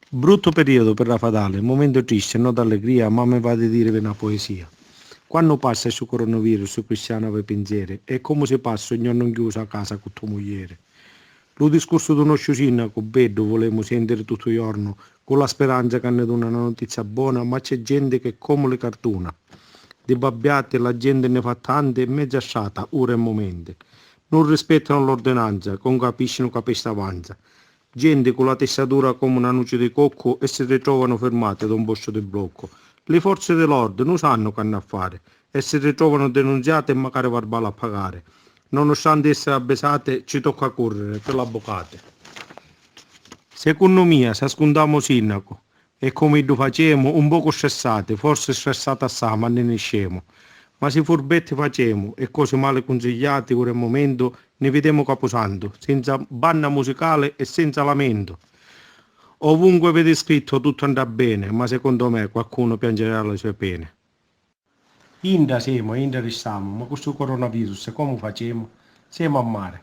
Brutto periodo per la fatale, momento triste, non d'allegria, ma mi va di dire per una poesia. Quando passa su coronavirus, su cristiano per pensieri, è come se passa ogni anno chiuso a casa con tua moglie. Lo discorso di uno sciusino, bello, volevamo sentire tutto il giorno, con la speranza che ne dona una notizia buona, ma c'è gente che come le cartona. Di babbiate la gente ne fa tante e mezza sciata, ora e momento. Non rispettano l'ordinanza, non capiscono che pesta avanza. Gente con la testa dura come una noce di cocco e si ritrovano fermate da un boscio di blocco. Le forze dell'ordine non sanno che hanno a fare e si ritrovano denunziate e magari verbali a pagare. Nonostante essere avvisate, ci tocca correre per l'avvocato. Secondo me, se ascoltiamo sindaco, e come lo facciamo, un poco stressati, forse stressati assai, ma ne esciamo. Ma se furbetti facciamo e cose male consigliate ora al momento, ne vediamo caposanto, senza banna musicale e senza lamento. Ovunque vede scritto tutto andrà bene, ma secondo me qualcuno piangerà le sue pene. Inda siamo, inda restiamo, ma questo coronavirus come facciamo? Siamo a mare.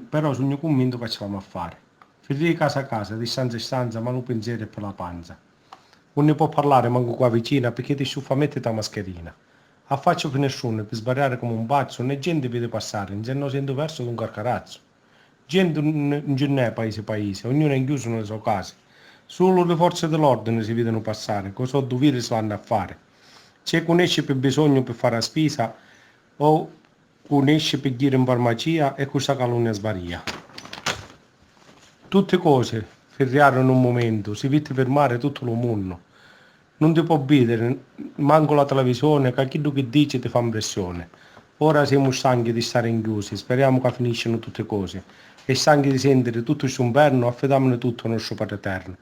Però sogno convinto che ce la a fare. Figli casa a casa, di stanza in stanza, ma non pensiero per la panza. Non ne può parlare manco qua vicina perché ti sciuffa mette la mascherina. Affaccio che nessuno per sbarrare come un pazzo, né gente vede passare, non se non sento verso di un carcarazzo. Gente non ce n'è paese, ognuno è chiuso nelle sue case. Solo le forze dell'ordine si vedono passare, cosa dovere si vanno a fare. C'è conosce per bisogno per fare la spesa o conosce per dire in farmacia e questa calunnia svaria. Tutte cose ferriarono in un momento, si vede fermare tutto il mondo. Non ti può vedere, manco la televisione, che quello che dice ti fa impressione. Ora siamo stanchi di stare chiusi, speriamo che finiscano tutte cose. E stanchi di sentire tutto questo inverno, affidiamone tutto al nostro Padre Eterno.